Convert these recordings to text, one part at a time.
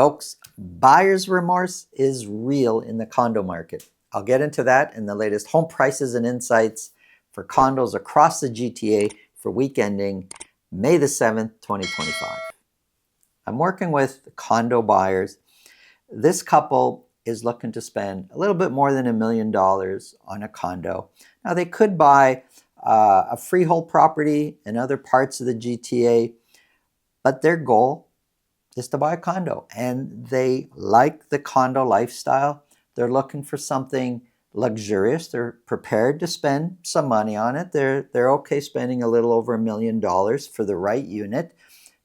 Folks, buyer's remorse is real in the condo market. I'll get into that and the latest home prices and insights for condos across the GTA for week ending May the 7th, 2025. I'm working with condo buyers. This couple is looking to spend a little bit more than $1 million on a condo. Now, they could buy a freehold property in other parts of the GTA, but their goal is to buy a condo, and they like the condo lifestyle. They're looking for something luxurious. They're prepared to spend some money on it. They're okay spending a little over $1 million for the right unit.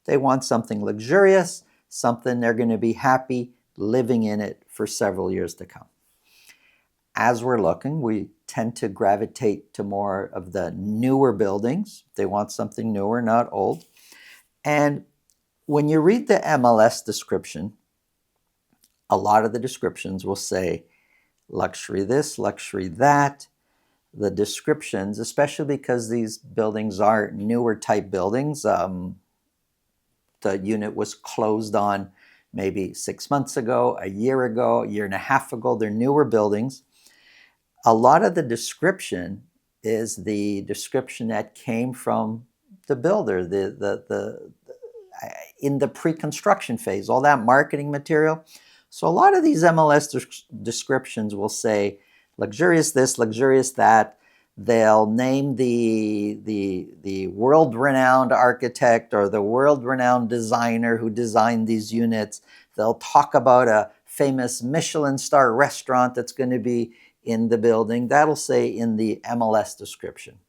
They want something luxurious, something they're going to be happy living in it for several years to come. As we're looking, we tend to gravitate to more of the newer buildings. They want something newer, not old. And when you read the MLS description, a lot of the descriptions will say luxury this, luxury that. The descriptions, especially because these buildings are newer type buildings, the unit was closed on maybe 6 months ago, a year and a half ago. They're newer buildings. A lot of the description is the description that came from the builder, in the pre-construction phase, all that marketing material. So a lot of these MLS descriptions will say luxurious this, luxurious that. They'll name the world-renowned architect or the world-renowned designer who designed these units. They'll talk about a famous Michelin star restaurant that's going to be in the building. That'll say in the MLS description.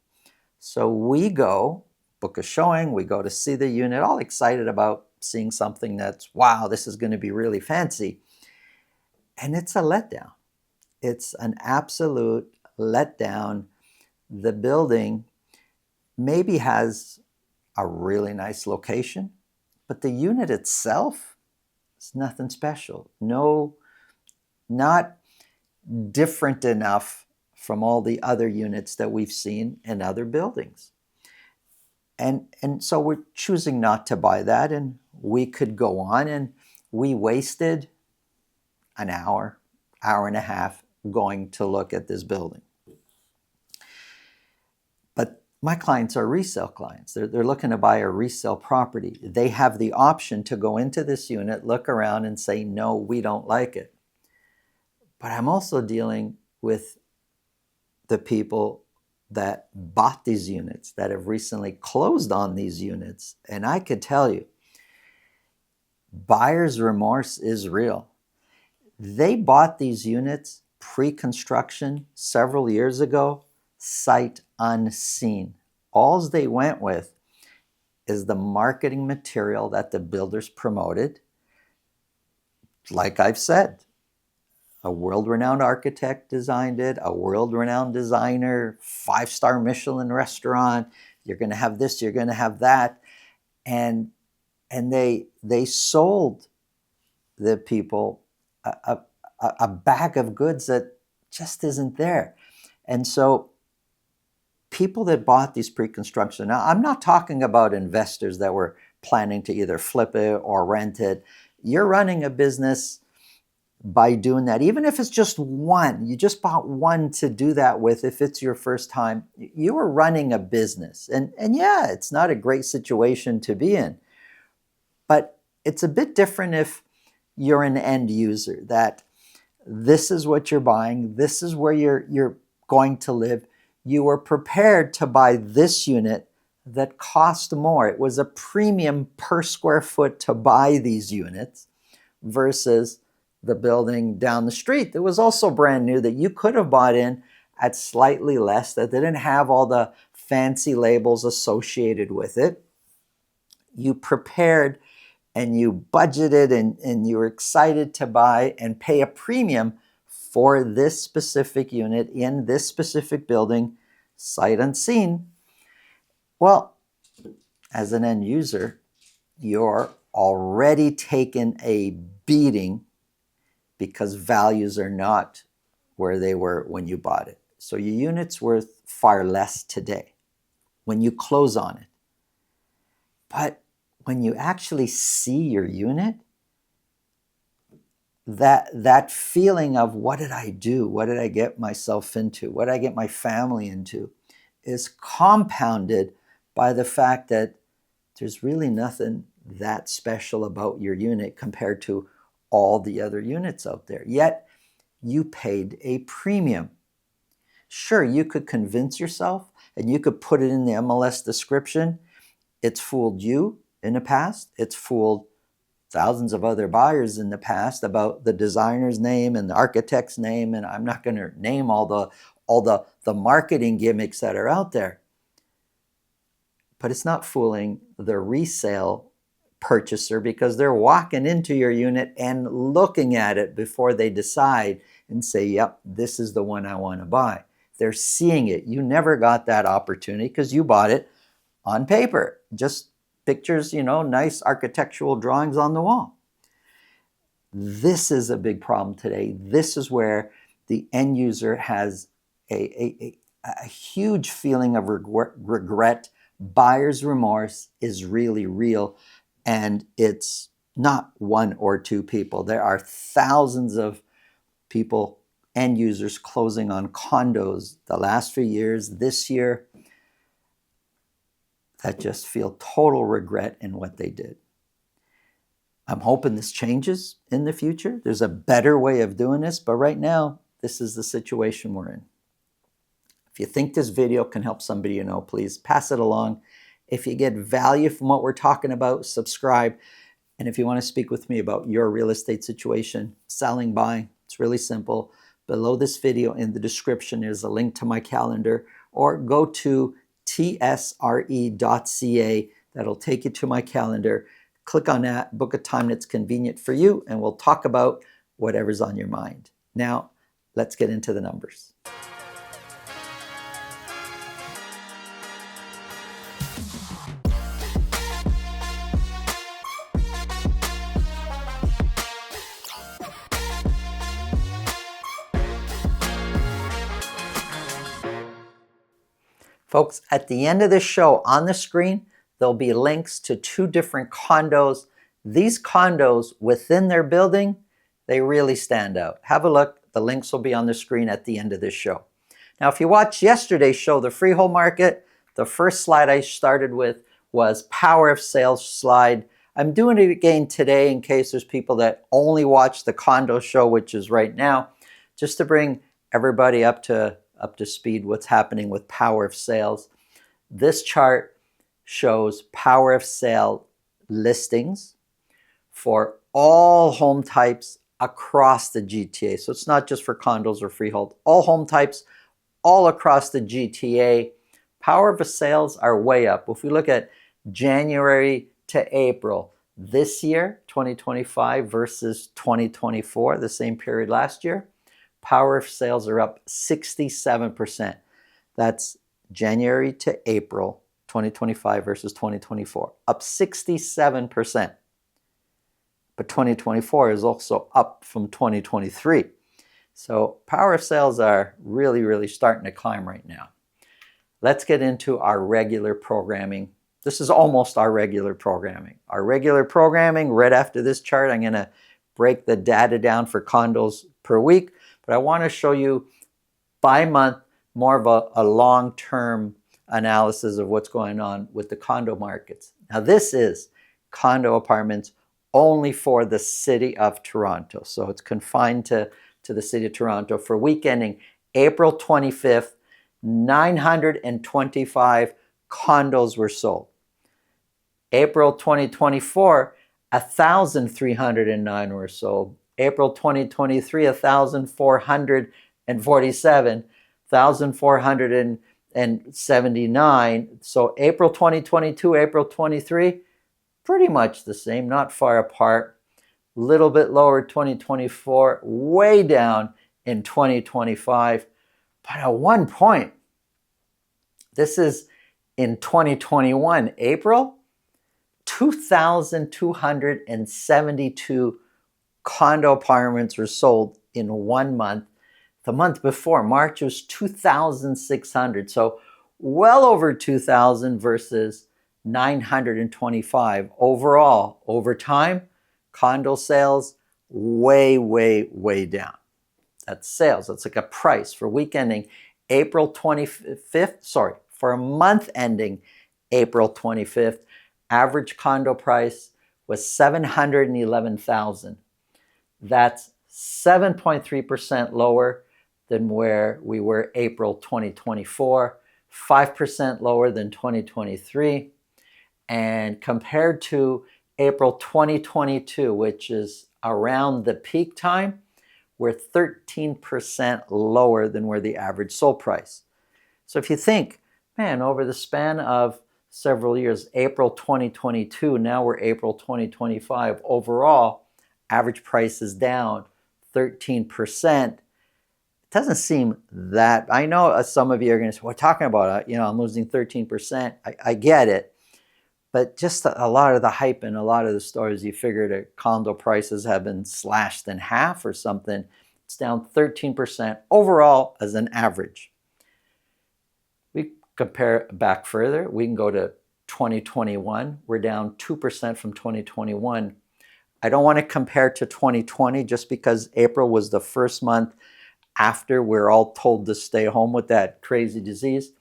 So we go book a showing, we go to see the unit, all excited about seeing something that's, wow, this is going to be really fancy. And it's a letdown. It's an absolute letdown. The building maybe has a really nice location, but the unit itself is nothing special. No, not different enough from all the other units that we've seen in other buildings. And so we're choosing not to buy that, and we could go on, and we wasted an hour and a half going to look at this building. But my clients are resale clients. They're looking to buy a resale property. They have the option to go into this unit, look around, and say, no, we don't like it. But I'm also dealing with the people that bought these units, that have recently closed on these units. And I could tell you, buyer's remorse is real. They bought these units pre-construction several years ago, sight unseen. All they went with is the marketing material that the builders promoted. Like I've said, a world-renowned architect designed it, a world-renowned designer, 5-star Michelin restaurant. You're going to have this, you're going to have that. And they sold the people a bag of goods that just isn't there. And so people that bought these pre-construction, now I'm not talking about investors that were planning to either flip it or rent it. You're running a business by doing that, even if it's just one, you just bought one to do that with. If it's your first time, you are running a business, and yeah, it's not a great situation to be in, but it's a bit different if you're an end user, that this is what you're buying, this is where you're going to live. You were prepared to buy this unit that cost more. It was a premium per square foot to buy these units versus the building down the street that was also brand new, that you could have bought in at slightly less, that didn't have all the fancy labels associated with it. You prepared and you budgeted and you were excited to buy and pay a premium for this specific unit in this specific building, sight unseen. Well, as an end user, you're already taken a beating because values are not where they were when you bought it. So your unit's worth far less today when you close on it. But when you actually see your unit, that feeling of what did I do? What did I get myself into? What did I get my family into? Is compounded by the fact that there's really nothing that special about your unit compared to all the other units out there. Yet you paid a premium. Sure, you could convince yourself and you could put it in the MLS description. It's fooled you in the past. It's fooled thousands of other buyers in the past about the designer's name and the architect's name, and I'm not going to name all the marketing gimmicks that are out there. But it's not fooling the resale purchaser, because they're walking into your unit and looking at it before they decide and say, yep, this is the one I want to buy. They're seeing it. You never got that opportunity because you bought it on paper. Just pictures, nice architectural drawings on the wall. This is a big problem today. This is where the end user has a huge feeling of regret. Buyer's remorse is really real, and it's not one or two people. There are thousands of people, end users, closing on condos the last few years, this year, that just feel total regret in what they did. I'm hoping this changes in the future. There's a better way of doing this, but right now, this is the situation we're in. If you think this video can help somebody you know, please pass it along. If you get value from what we're talking about, subscribe. And if you want to speak with me about your real estate situation, selling, buying, it's really simple. Below this video in the description is a link to my calendar, or go to tsre.ca. That'll take you to my calendar. Click on that, book a time that's convenient for you, and we'll talk about whatever's on your mind. Now, let's get into the numbers. Folks, at the end of this show on the screen, there'll be links to 2 different condos. These condos within their building, they really stand out. Have a look. The links will be on the screen at the end of this show. Now, if you watched yesterday's show, the freehold market, the first slide I started with was power of sales slide. I'm doing it again today in case there's people that only watch the condo show, which is right now, just to bring everybody up to speed what's happening with power of sales. This chart shows power of sale listings for all home types across the GTA. So it's not just for condos or freehold, all home types all across the GTA. Power of sales are way up. If we look at January to April this year, 2025 versus 2024, the same period last year, power of sales are up 67%. That's January to April 2025 versus 2024, up 67%. But 2024 is also up from 2023. So power of sales are really, really starting to climb right now. Let's get into our regular programming. This is almost our regular programming. Our regular programming, right after this chart, I'm going to break the data down for condos per week. But I want to show you by month more of a long-term analysis of what's going on with the condo markets. Now, this is condo apartments only for the city of Toronto. So it's confined to the city of Toronto. For week ending April 25th, 925 condos were sold. April 2024, 1,309 were sold. April 2023, 1,447, 1,479. So April 2022, April 23, pretty much the same, not far apart. Little bit lower 2024, way down in 2025. But at one point, this is in 2021, April, 2,272 condo apartments were sold in 1 month. The month before, March, was 2,600. So well over 2,000 versus 925. Overall, over time, condo sales way, way, way down. That's sales. That's like a price for week ending April 25th. Sorry, for a month ending April 25th, average condo price was $711,000. That's 7.3% lower than where we were April 2024, 5% lower than 2023. And compared to April 2022, which is around the peak time, we're 13% lower than where the average sold price. So if you think, man, over the span of several years, April 2022, now we're April 2025, overall, average price is down 13%. It doesn't seem that, I know some of you are going to say, we're talking about, I'm losing 13%. I get it. But just a lot of the hype and a lot of the stories, you figure that condo prices have been slashed in half or something. It's down 13% overall as an average. We compare back further. We can go to 2021. We're down 2% from 2021. I don't want to compare to 2020 just because April was the first month after we're all told to stay home with that crazy disease.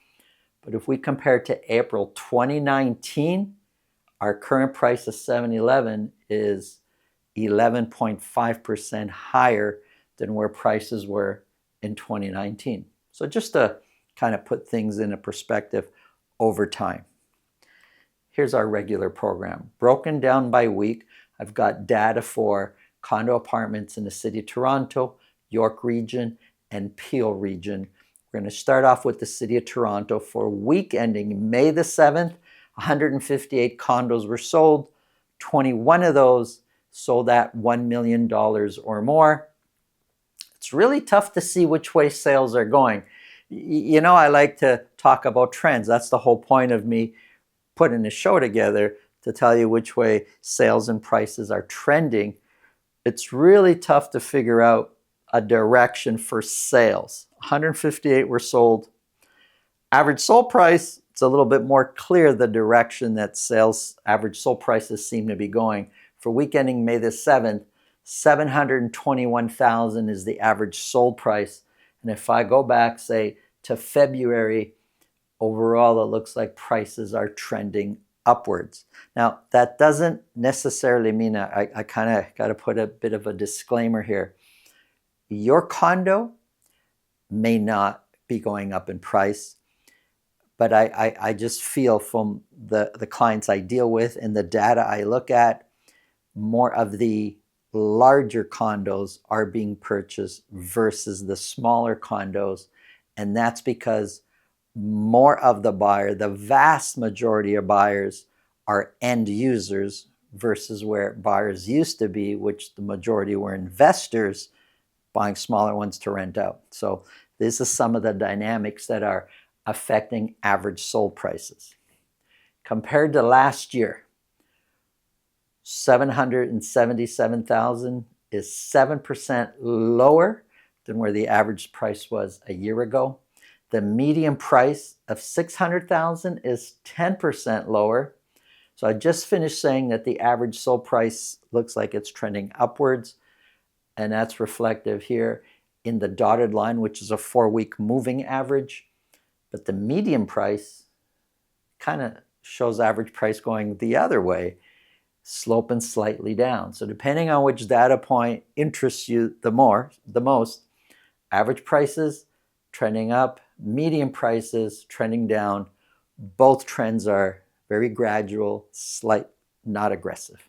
But if we compare to April 2019, our current price of $711 is 11.5% higher than where prices were in 2019. So just to kind of put things in a perspective over time. Here's our regular program. Broken down by week, I've got data for condo apartments in the city of Toronto, York region, and Peel region. We're going to start off with the city of Toronto. For week ending May the 7th, 158 condos were sold. 21 of those sold at $1 million or more. It's really tough to see which way sales are going. I like to talk about trends. That's the whole point of me putting a show together, to tell you which way sales and prices are trending. It's really tough to figure out a direction for sales. 158 were sold. Average sold price, it's a little bit more clear the direction that sales average sold prices seem to be going. For week ending May the 7th, $721,000 is the average sold price. And if I go back, say, to February, overall, it looks like prices are trending upwards. Now, that doesn't necessarily mean, I kind of got to put a bit of a disclaimer here. Your condo may not be going up in price, but I just feel from the clients I deal with and the data I look at, more of the larger condos are being purchased versus the smaller condos. And that's because more of the buyer, the vast majority of buyers, are end users versus where buyers used to be, which the majority were investors buying smaller ones to rent out. So this is some of the dynamics that are affecting average sold prices. Compared to last year, $777,000 is 7% lower than where the average price was a year ago. The median price of $600,000 is 10% lower. So I just finished saying that the average sold price looks like it's trending upwards, and that's reflective here in the dotted line, which is a 4-week moving average. But the median price kind of shows average price going the other way, sloping slightly down. So depending on which data point interests you the most, average prices trending up, median prices trending down. Both trends are very gradual, slight, not aggressive.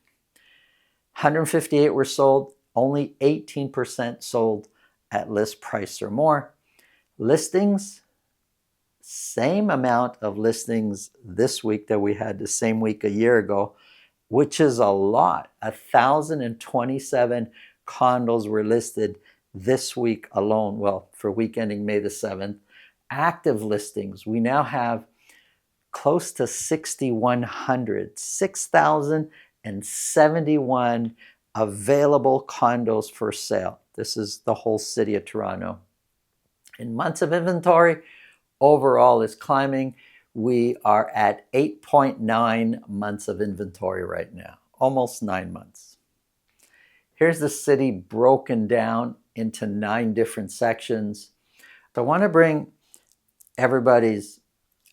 158 were sold, only 18% sold at list price or more. Listings, same amount of listings this week that we had the same week a year ago, which is a lot. 1,027 condos were listed this week alone. Well, for week ending May the 7th. Active listings, we now have close to 6,100, 6,071 available condos for sale. This is the whole city of Toronto. In months of inventory, overall is climbing. We are at 8.9 months of inventory right now, almost 9 months. Here's the city broken down into 9 different sections. So I want to bring everybody's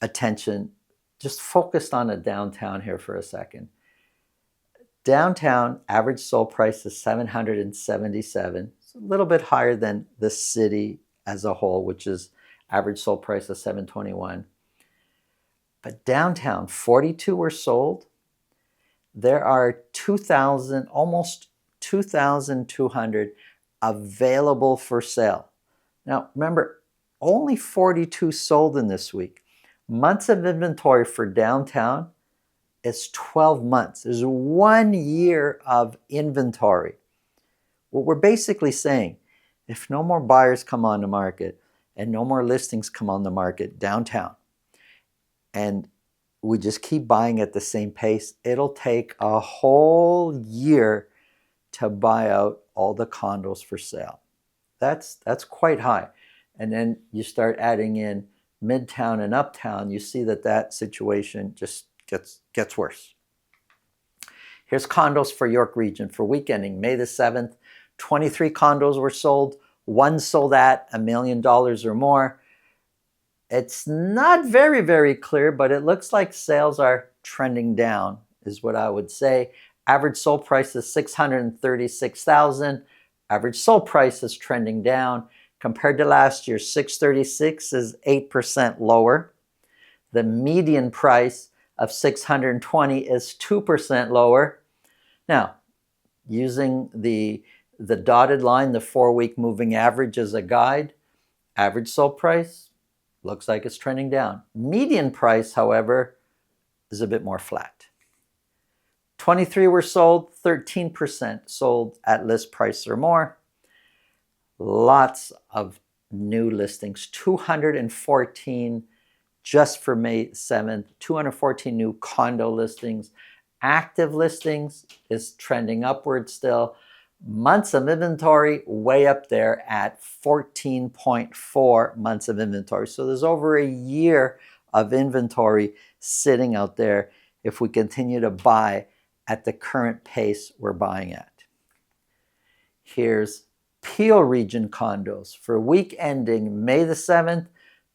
attention, just focused on the downtown here for a second. Downtown average sold price is $777. It's a little bit higher than the city as a whole, which is average sold price of $721. But downtown, 42 were sold. There are 2,000, almost 2,200 available for sale. Now, remember, only 42 sold in this week. Months of inventory for downtown is 12 months. There's 1 year of inventory. What we're basically saying, if no more buyers come on the market and no more listings come on the market downtown, and we just keep buying at the same pace, it'll take a whole year to buy out all the condos for sale. That's quite high. And then you start adding in Midtown and Uptown, you see that situation just gets worse. Here's condos for York Region for week ending May the 7th. 23 condos were sold. 1 sold at $1 million or more. It's not very, very clear, but it looks like sales are trending down, is what I would say. Average sold price is $636,000. Average sold price is trending down. Compared to last year, $636 is 8% lower. The median price of $620 is 2% lower. Now, using the dotted line, the 4-week moving average as a guide, average sold price looks like it's trending down. Median price, however, is a bit more flat. 23 were sold, 13% sold at list price or more. Lots of new listings, 214 just for May 7th, 214 new condo listings. Active listings is trending upward still. Months of inventory way up there at 14.4 months of inventory. So there's over a year of inventory sitting out there if we continue to buy at the current pace we're buying at. Here's Peel Region condos. For week ending May the 7th,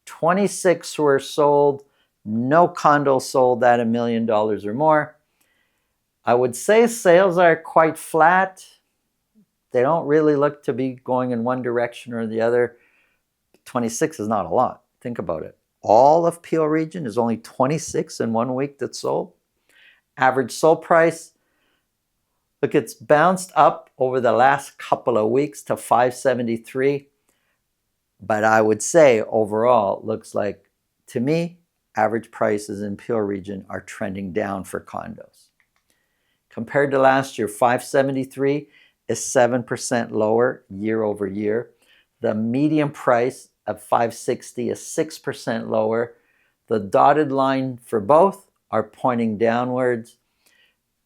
26 were sold. No condos sold at $1 million or more. I would say sales are quite flat. They don't really look to be going in one direction or the other. 26 is not a lot. Think about it. All of Peel Region is only 26 in 1 week that sold. Average sold price, look, it's bounced up over the last couple of weeks to $573. But I would say overall, looks like, to me, average prices in Peel Region are trending down for condos. Compared to last year, $573 is 7% lower year over year. The median price of $560 is 6% lower. The dotted line for both are pointing downwards.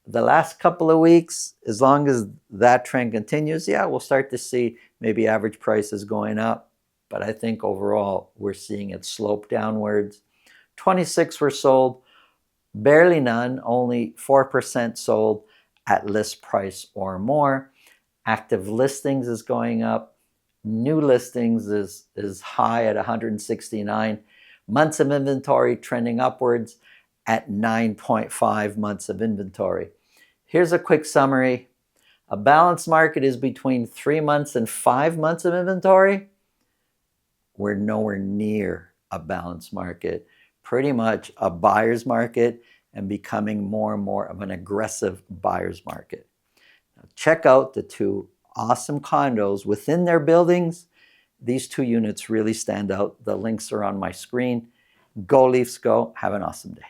The last couple of weeks, as long as that trend continues, yeah, we'll start to see maybe average prices going up. But I think overall, we're seeing it slope downwards. 26 were sold, barely none, only 4% sold at list price or more. Active listings is going up. New listings is high at 169. Months of inventory trending upwards at 9.5 months of inventory. Here's a quick summary. A balanced market is between 3 months and 5 months of inventory. We're nowhere near a balanced market. Pretty much a buyer's market and becoming more and more of an aggressive buyer's market. Now check out the 2 awesome condos within their buildings. These 2 units really stand out. The links are on my screen. Go Leafs, go. Have an awesome day.